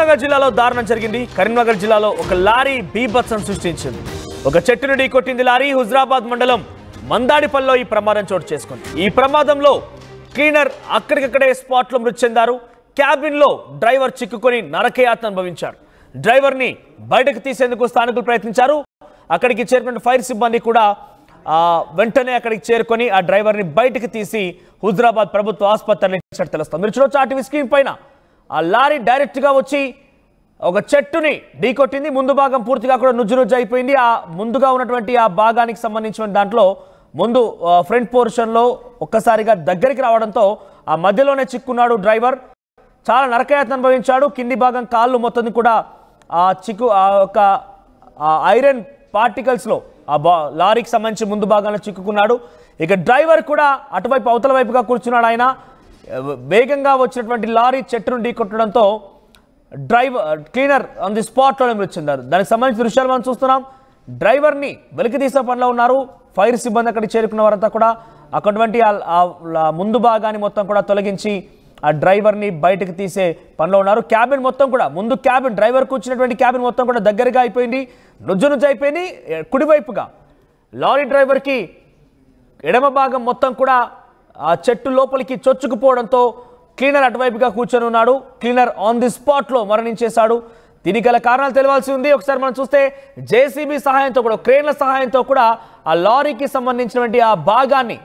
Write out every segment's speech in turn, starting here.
కరీంనగర్ జిల్లాలో దారుణం జరిగింది. కరీంనగర్ జిల్లాలో ఒక లారీ బీభత్సం సృష్టించింది. ఒక చెట్టును ఢీకొట్టింది లారీ. హుజరాబాద్ మండలం మందాడిపల్లిలో ఈ ప్రమాదం చోటు చేసుకుంది. ఈ ప్రమాదంలో క్లీనర్ అక్కడికక్కడే స్పాట్లో మృతి చెందారు. క్యాబిన్ లో డ్రైవర్ చిక్కుకొని నరకయాతన అనుభవించారు. డ్రైవర్ని బయటకు తీసేందుకు స్థానికులు ప్రయత్నించారు. అక్కడికి చేరుకున్న ఫైర్ సిబ్బంది కూడా వెంటనే అక్కడికి చేరుకొని ఆ డ్రైవర్ని బయటకు తీసి హుజరాబాద్ ప్రభుత్వ ఆసుపత్రిలో ఇచ్చినట్టు తెలుస్తుంది. మీరు చూడొచ్చు ఆర్టీవీ స్క్రీన్ పైన ఆ లారీ డైరెక్ట్గా వచ్చి ఒక చెట్టుని ఢీకొట్టింది. ముందు భాగం పూర్తిగా కూడా నుజ్జు అయిపోయింది. ఆ ముందుగా ఉన్నటువంటి ఆ భాగానికి సంబంధించిన దాంట్లో ముందు ఫ్రంట్ పోర్షన్లో ఒక్కసారిగా దగ్గరికి రావడంతో ఆ మధ్యలోనే చిక్కున్నాడు డ్రైవర్. చాలా నరకయాతన అనుభవించాడు. కింది భాగం కాళ్ళు మొత్తం కూడా ఆ ఒక ఐరన్ పార్టికల్స్లో ఆ లారీకి సంబంధించి ముందు భాగంలో చిక్కుకున్నాడు. ఇక డ్రైవర్ కూడా అటువైపు అవతల వైపుగా కూర్చున్నాడు. ఆయన వేగంగా వచ్చినటువంటి లారీ చెట్టును ఢీకొట్టడంతో క్లీనర్ ఆన్ ది స్పాట్లోనే మృతి చెందారు. దానికి సంబంధించిన దృశ్యాలు మనం చూస్తున్నాం. డ్రైవర్ని వెలికి తీసే పనిలో ఉన్నారు. ఫైర్ సిబ్బంది అక్కడికి చేరుకున్న వారంతా కూడా అటువంటి ముందు భాగాన్ని మొత్తం కూడా తొలగించి ఆ డ్రైవర్ని బయటకు తీసే పనిలో ఉన్నారు. క్యాబిన్ మొత్తం కూడా ముందు క్యాబిన్ డ్రైవర్ కూర్చున్నటువంటి క్యాబిన్ మొత్తం కూడా దగ్గరగా అయిపోయింది. నుజ్జు అయిపోయింది. కుడివైపుగా లారీ డ్రైవర్కి ఎడమ భాగం మొత్తం కూడా ఆ చెట్టు లోపలికి చొచ్చుకుపోవడంతో క్లీనర్ అటువైపుగా కూర్చొని ఉన్నాడు. క్లీనర్ ఆన్ ది స్పాట్లో మరణించేశాడు. దీనికి గల కారణాలు తెలియాల్సి ఉంది. ఒకసారి మనం చూస్తే జేసీబీ సహాయంతో కూడా క్రేన్ల సహాయంతో కూడా ఆ లారీకి సంబంధించినటువంటి ఆ భాగాన్ని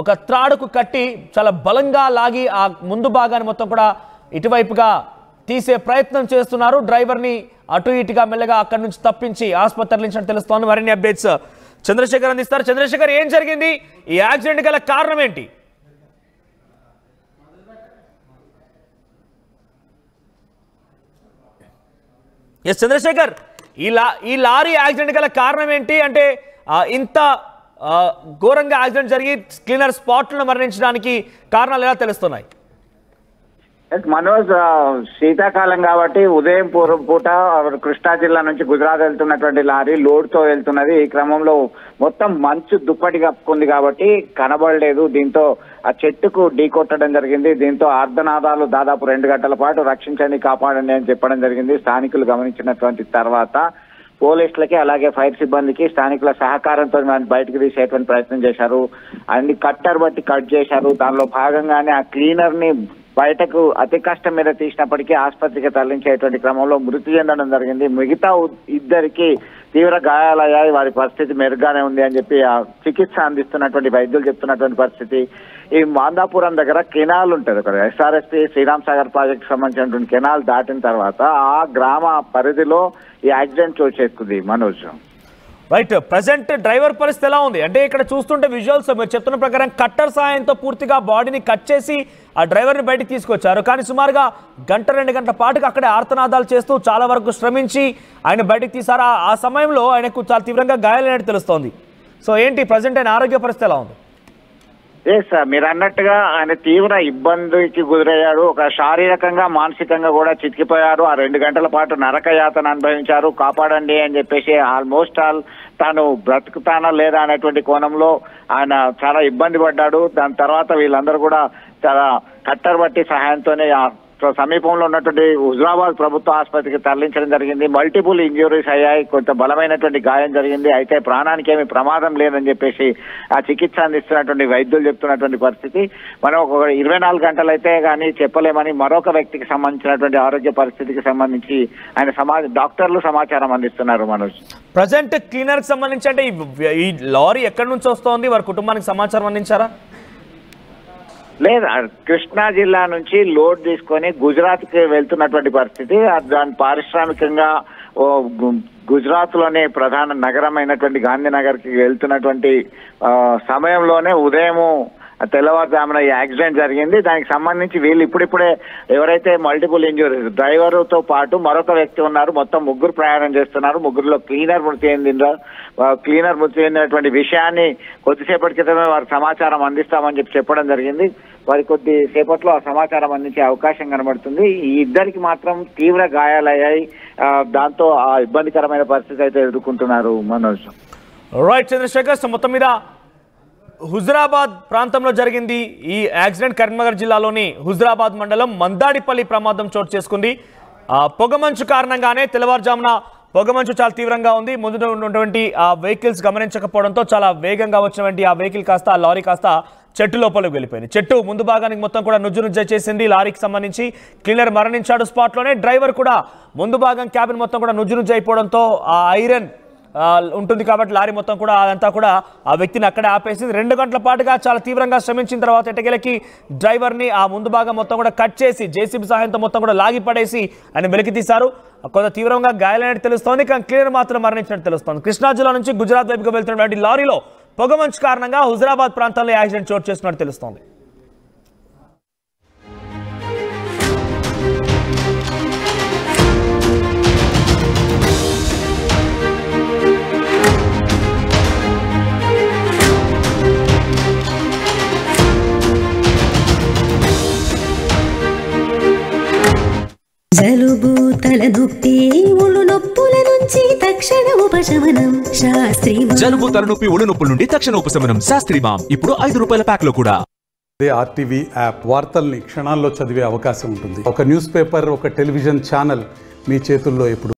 ఒక త్రాడుకు కట్టి చాలా బలంగా లాగి ఆ ముందు భాగాన్ని మొత్తం కూడా ఇటువైపుగా తీసే ప్రయత్నం చేస్తున్నారు. డ్రైవర్ని అటు ఇటుగా మెల్లగా అక్కడి నుంచి తప్పించి ఆసుపత్రి నుంచి తెలుస్తోంది. మరిన్ని అప్డేట్స్ చంద్రశేఖర్ అందిస్తారు. చంద్రశేఖర్, ఏం జరిగింది? ఈ యాక్సిడెంట్ గల కారణం ఏంటి? ఎస్ చంద్రశేఖర్, ఈ లారీ యాక్సిడెంట్ గల కారణం ఏంటి? అంటే ఇంత ఘోరంగా యాక్సిడెంట్ జరిగి క్లీనర్ స్పాట్లో మరణించడానికి కారణాలు ఎలా తెలుస్తున్నాయి? మనోజ్, శీతాకాలం కాబట్టి ఉదయం పూట కృష్ణా జిల్లా నుంచి గుజరాత్ వెళ్తున్నటువంటి లారీ లోడ్ తో వెళ్తున్నది. ఈ క్రమంలో మొత్తం మంచు దుప్పటి కప్పుకుంది కాబట్టి కనబడలేదు. దీంతో ఆ చెట్టుకు ఢీకొట్టడం జరిగింది. దీంతో ఆర్ధనాదాలు దాదాపు 2 గంటల పాటు రక్షించండి, కాపాడండి అని చెప్పడం జరిగింది. స్థానికులు గమనించినటువంటి తర్వాత పోలీసులకి అలాగే ఫైర్ సిబ్బందికి స్థానికుల సహకారంతో బయటకు తీసేటువంటి ప్రయత్నం చేశారు. అన్ని కట్టర్ బట్టి కట్ చేశారు. దానిలో భాగంగానే ఆ క్లీనర్ ని బయటకు అతి కష్టం మీద తీసినప్పటికీ ఆసుపత్రికి తరలించేటువంటి క్రమంలో మృతి చెందడం జరిగింది. మిగతా ఇద్దరికి తీవ్ర గాయాలయ్యాయి. వారి పరిస్థితి మెరుగ్గానే ఉంది అని చెప్పి చికిత్స అందిస్తున్నటువంటి వైద్యులు చెప్తున్నటువంటి పరిస్థితి. ఈ మాందాపురం దగ్గర కెనాల్ ఉంటుంది. ఒక ఎస్ఆర్ఎస్పి శ్రీరామ్ సాగర్ ప్రాజెక్ట్ సంబంధించినటువంటి కెనాల్ దాటిన తర్వాత ఆ గ్రామ పరిధిలో ఈ యాక్సిడెంట్ చోటు చేసుకుంది. మనోజ్, రైట్. ప్రజెంట్ డ్రైవర్ పరిస్థితి ఎలా ఉంది? అంటే ఇక్కడ చూస్తుంటే విజువల్స్ మీరు చెప్తున్న ప్రకారం కట్టర్ సాయంతో పూర్తిగా బాడీని కట్ చేసి ఆ డ్రైవర్ని బయటకు తీసుకొచ్చారు. కానీ సుమారుగా 1-2 గంటల పాటుగా అక్కడే ఆర్తనాదాలు చేస్తూ చాలా వరకు శ్రమించి ఆయన బయటకు తీశారు. ఆ సమయంలో ఆయనకు చాలా తీవ్రంగా గాయాలైనట్టు తెలుస్తోంది. సో ఏంటి ప్రజెంట్ ఆయన ఆరోగ్య పరిస్థితి ఎలా ఉంది? సార్, మీరు అన్నట్టుగా ఆయన తీవ్ర ఇబ్బందికి గురయ్యాడు. ఒక శారీరకంగా మానసికంగా కూడా చితికిపోయారు. ఆ 2 గంటల పాటు నరకయాతన అనుభవించారు. కాపాడండి అని చెప్పేసి ఆల్మోస్ట్ తాను బ్రతుకుతానా లేదా అనేటువంటి కోణంలో ఆయన చాలా ఇబ్బంది పడ్డాడు. దాని తర్వాత వీళ్ళందరూ కూడా చాలా కట్టర్ బట్టి సహాయంతోనే సమీపంలో ఉన్నటువంటి హుజరాబాద్ ప్రభుత్వ ఆసుపత్రికి తరలించడం జరిగింది. మల్టిపుల్ ఇంజ్యూరీస్ అయ్యాయి. కొంత బలమైనటువంటి గాయం జరిగింది. అయితే ప్రాణానికి ఏమి ప్రమాదం లేదని చెప్పేసి ఆ చికిత్స అందిస్తున్నటువంటి వైద్యులు చెప్తున్నటువంటి పరిస్థితి. మనం ఒక 24 గంటలు అయితే కానీ చెప్పలేమని మరొక వ్యక్తికి సంబంధించినటువంటి ఆరోగ్య పరిస్థితికి సంబంధించి ఆయన డాక్టర్లు సమాచారం అందిస్తున్నారు. మనోజ్, ప్రజెంట్ క్లీనర్ కి సంబంధించి అంటే ఈ లారీ ఎక్కడి నుంచి వస్తోంది? వారి కుటుంబానికి సమాచారం అందించారా? లేదు, కృష్ణా జిల్లా నుంచి లోడ్ తీసుకొని గుజరాత్ కి వెళ్తున్నటువంటి పరిస్థితి. దాని పారిశ్రామికంగా గుజరాత్ లోనే ప్రధాన నగరమైనటువంటి గాంధీనగర్ కి వెళ్తున్నటువంటి సమయంలోనే ఉదయము తెల్లవారుజామున ఈ యాక్సిడెంట్ జరిగింది. దానికి సంబంధించి వీళ్ళు ఇప్పుడిప్పుడే ఎవరైతే మల్టిపుల్ ఇంజురీస్ డ్రైవర్తో పాటు మరొక వ్యక్తి ఉన్నారు, మొత్తం 3 ప్రయాణం చేస్తున్నారు. 3లో క్లీనర్ మృతి చెందినటువంటి విషయాన్ని కొద్దిసేపటి క్రితమే వారు సమాచారం అందిస్తామని చెప్పడం జరిగింది. వారి కొద్దిసేపట్లో ఆ సమాచారం అందించే అవకాశం కనబడుతుంది. ఈ ఇద్దరికి మాత్రం తీవ్ర గాయాలయ్యాయి. దాంతో ఆ ఇబ్బందికరమైన పరిస్థితి అయితే ఎదుర్కొంటున్నారు. మనోజ్, రైట్. చంద్రశేఖర్, మొత్తం మీద హుజరాబాద్ ప్రాంతంలో జరిగింది ఈ యాక్సిడెంట్. కరీంనగర్ జిల్లాలోని హుజరాబాద్ మండలం మందాడిపల్లి ప్రమాదం చోటు చేసుకుంది. పొగమంచు కారణంగానే తెల్లవారుజామున పొగమంచు చాలా తీవ్రంగా ఉంది. ముందు ఉన్నటువంటి ఆ వెహికల్స్ గమనించకపోవడంతో చాలా వేగంగా వచ్చినటువంటి ఆ వెహికల్ కాస్త ఆ లారీ కాస్త చెట్టు లోపలికి వెళ్ళిపోయింది. చెట్టు ముందు భాగానికి మొత్తం కూడా నుజ్జు చేసింది. లారీకి సంబంధించి క్లీనర్ మరణించాడు స్పాట్లోనే. డ్రైవర్ కూడా ముందు భాగం క్యాబిన్ మొత్తం కూడా నుజ్జు అయిపోవడంతో ఆ ఐరన్ ఉంటుంది కాబట్టి లారీ మొత్తం కూడా అదంతా కూడా ఆ వ్యక్తిని అక్కడే ఆపేసింది. 2 గంటల పాటుగా చాలా తీవ్రంగా శ్రమించిన తర్వాత ఎటకెలకి డ్రైవర్ని ఆ ముందు భాగం మొత్తం కూడా కట్ చేసి జేసీబీ సహాయంతో మొత్తం కూడా లాగి పడేసి ఆయన వెలికి తీశారు. కొంత తీవ్రంగా గాయాలైనట్టు తెలుస్తోంది, కానీ క్లీనర్ మాత్రం మరణించినట్టు తెలుస్తోంది. కృష్ణా జిల్లా నుంచి గుజరాత్ వైపుగా వెళ్తున్నటువంటి లారీలో పొగమంచు కారణంగా హుజరాబాద్ ప్రాంతంలో యాక్సిడెంట్ చోటు చేసుకున్నట్టు తెలుస్తోంది. జలుబు తలనొప్పి ఒళ్ళు నొప్పుల నుంచి తక్షణ ఉపశమనం శాస్త్రీమాం. జలుబు తలనొప్పి ఒళ్ళు నొప్పుల నుండి తక్షణ ఉపశమనం శాస్త్రీమాం. ఇప్పుడు 5 రూపాయల ప్యాక్ లో కూడా. ఆర్టీవీ యాప్ వార్తల్ని క్షణాల్లో చదివే అవకాశం ఉంటుంది. ఒక న్యూస్ పేపర్, ఒక టెలివిజన్ ఛానల్ మీ చేతుల్లో ఎప్పుడు